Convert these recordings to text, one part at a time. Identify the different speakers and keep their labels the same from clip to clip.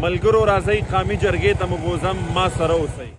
Speaker 1: ملګرو راځئ قامي جرګې ته مو بوزم، ما سره اوسئ.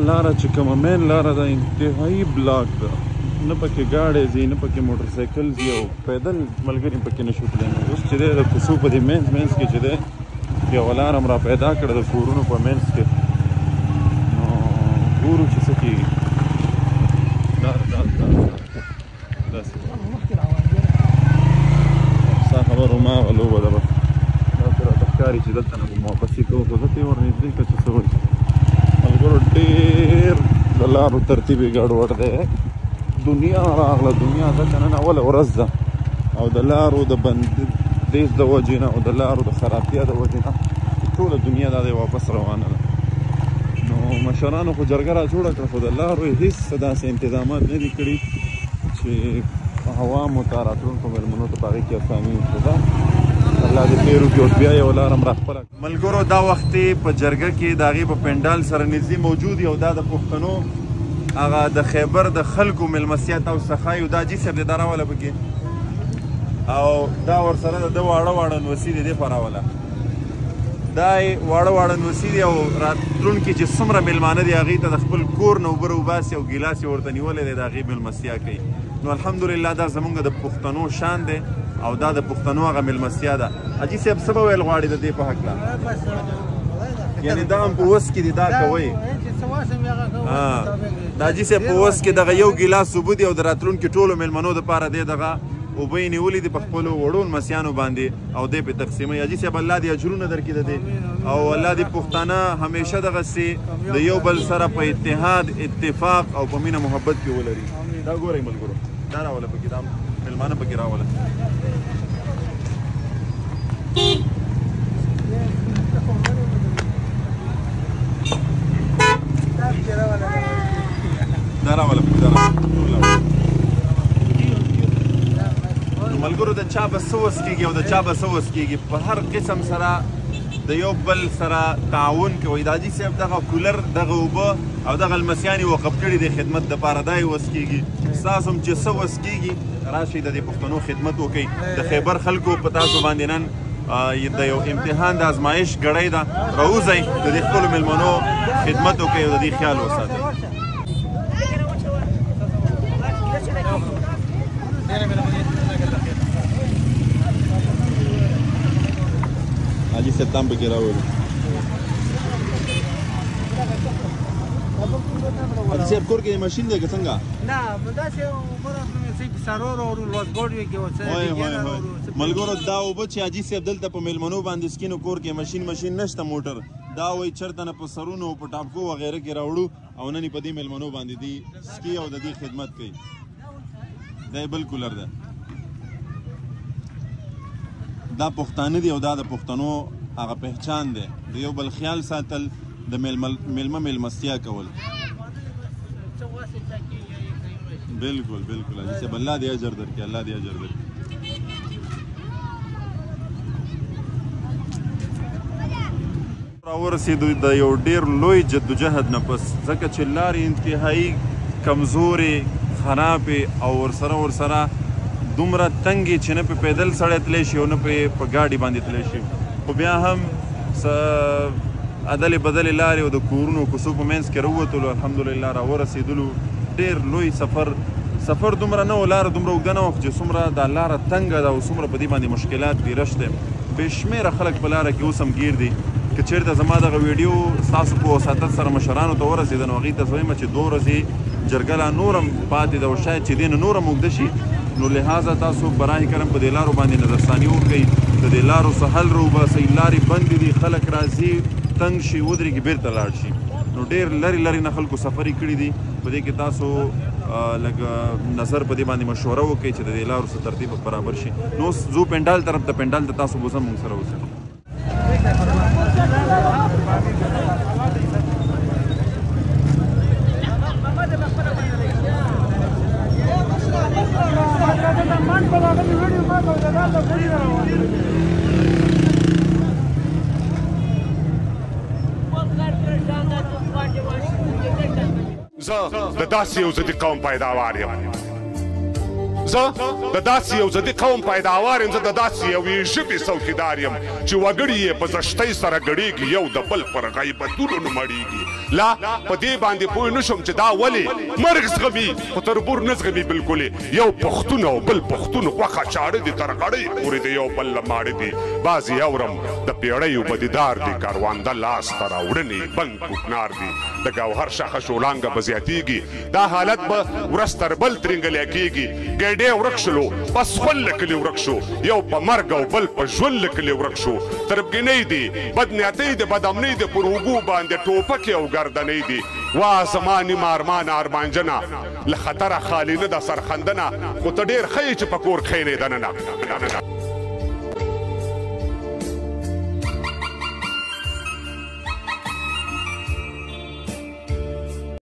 Speaker 1: لاره چې کومه مین لاره ده انتهایی بلاک ده، نه پکې ګاډی ځي نه پکې موټر سایکل ځي او پیدل ملګري پکې نشو تللی. اوس چې دی د کوڅو په دې منځ کې چې دی یوه لاره م را پیدا کړه د کورونو په منځ کې، نو ګورو چې څه کېږي. ستا خبر هماغه لوبه ده، بس داسې راته ښکاري چې دلته نه به واپسي کوو، خو زه ته یې ورنږدې کړه چې څه وایي. ملګرو ډېر د لارو ترتیب یې ګډوډ دی، دنیا راغله، دنیا ځکه نن اوله ورځ ده او د لارو د بندیز د وجې نه او د لارو د خرابتیا د وجې نه ټوله دنیا دا دی واپس روانه ده. نو مشرانو خو جرګه را جوړه کړه، خو د لارو یې هېڅ داسې انتظامات نه دي کړي چې عوامو ته راتلونکو مېلمنو ته په هغې کې اساني وشي. الله دې خیر وکړي. اوس بیا یوه لاره م را خپله ملګرو دا وخت په جرګه کې د هغې په پنډال سره نږدې موجود یو دا د پښتنو هغه د خیبر د خلکو مېلمستیا ته او سخا یو دا جي صاحب دی دا راوله پکې او دا ورسره د ده واړه واړه نوسي دی دې په راوله. دا یې واړه واړه نوسي دی او راتلونکي چې څومره مېلمانه دي هغې ته د خپل کور نه اوبه راوباسي او ګیلاس یې ورته نیولی دی د هغې مېلمستیا کوي. نو الحمدلله دا زمونږ د پښتنو شان دی او دا د پښتنو هغه مېلمستیا ده. حاجي صاحب څه به ویل غواړي د دې په هکله؟ یعنې دا هم په وس کې دي دا کوئ؟ د حاجي صاحب په وس کې دغه یو ګیلاس اوبه دي او د راتلونکي ټولو مېلمنو دپاره دی دغه اوبه یې نیولي دي په خپلو وړو لمسیانو باندې او دی پرې تقسیموي. حاجي صاحب الله دې اجرونه درکړي د دې او الله دې پښتانه همیشه دغسې د یو بل سره په اتحاد اتفاق او په مینه محبت کې ولري. دا ګورئ ملګرو دا راوله پکې دا مېلمانه پکې راوله. دا راوله پکې دا ملګرو د چا به څه وس کېږي او د چا به څه وس کېږي، په هر قسم سره د یو بل سره تعاون کوئ. د حاجي صاحب دغه کولر دغه اوبه او دغه لمسیان یې وقف کړي دي خدمت دپاره، دا یې وس کېږي. ستاسو هم چې څه وس کېږي راشئ د دې پښتنو خدمت وکړئ. د خیبر خلکو په تاسو باندې نن د یو امتحان د ازمایش ګړۍ ده، راوځئ د دې خپلو مېلمنو خدمت وکړئ او د دې خیال وساتئ. حاجي صاحب تام پکې راولو. حاجي صاحب کور کې ماشین دی که څنګه؟
Speaker 2: نه داسې
Speaker 1: ملګرو دا اوبه چې حاجي صاحب دلته په مېلمنو باندې سکي نو کور کې ماشین نشته موټر، دا وایي چېرته نه په سرونو په ټاپکو وغیره کې راوړو او نن یې په دې مېلمنو باندې دي سکي او د دې خدمت کوي. دا یې بل کولر ده. دا پښتانه دي او دا د پښتنو هغه پهچان دی، د یو بل خیال ساتل، د مېلمه مېلمستیا کول. بالکل بالکل حاجي صاحب الله دې اجر درکړي، الله دې اجر درکړي. راورسېدو د یو ډېر لوی جدوجهد نه پس، ځکه چې لارې انتهایي کمزورې خرابې او ورسره دومره تنګې چې نه په پیدل سړی تلی شي او نه په ګاډي باندې تلی شي، خو بیا هم عدلې بدلې لارې او د کورونو کوڅو په منځ کې راووتلو الحمدلله راورسېدلو. ډېر لوی سفر دومره نه و، لاره دومره اوږده نه وه چې څومره دا لاره تنګه ده او څومره په دې باندې مشکلات پیرش دی. بې شمېره خلک په لاره کې اوس هم ګیر دي. که چېرته زما دغه ویډیو ستاسو په وساطت سره مشرانو ته ورسېده نو هغوی ته زه وایم چې 2 ورځې جرګه لا نور هم پاتې ده او شاید چې دې نه نور هم اوږده شي، نو لحاظه تاسو براه کرم په دې لارو باندې نظرثاني وکړئ، د دې لارو څه حل راوباسئ. لارې بندې دي، خلک راځي تنګ شي ودرېږي بېرته لاړ شي. نو ډېر لرې نه خلکو سفرې کړي دي. په دې کې تاسو لږ نظر په دې باندې مشوره وکړئ چې د دې لارو څه ترتیب برابر شي. نو اوس ځو پنډال طرف ته، پنډال ته تاسو به زه موږ سره اوسئ.
Speaker 2: زه د داسې یو ضدي قوم پیداوار یم. زه د داسې یو ضدي قوم پیداوار یم. زه د داسې یوې ژبې څوکیدار یم چې وګړي یې په زشتۍ سره ګډېږي، یو د بل پر غیبتونو نه مړېږي. لا په دې باندې پوه نه شم چې دا ولې مرګ زغمي خو تربور نه زغمي بلکلې. یو پښتون او بل پښتون غوښه چاړه دي، تر غړۍ پورې د یو بل له ماړه دي. بعضې اورم د پیړیو بدیدار دي، کاروانده لاس ته راوړنې بنګ کوکنار دي. د ګوهر شاخه شولانګه به زیاتېږي، دا حالت به ورځ تر بل ترینګلی کېږي. ګیډې ورک شلو، بس خپل له کلي ورک شو، یو په مرګ او بل په ژوند له کلي ورک شو. تربګنۍ دي، بدنیتۍ دي، بدامنۍ دي، پر اوږو باندې ټوپکې او ګردنۍ دي. وا زما نیمه ارمان ارمانجنه له خطره خالي نه ده سرخندنه، خو ته ډېر ښه یې چې په کور کښېنې دننه.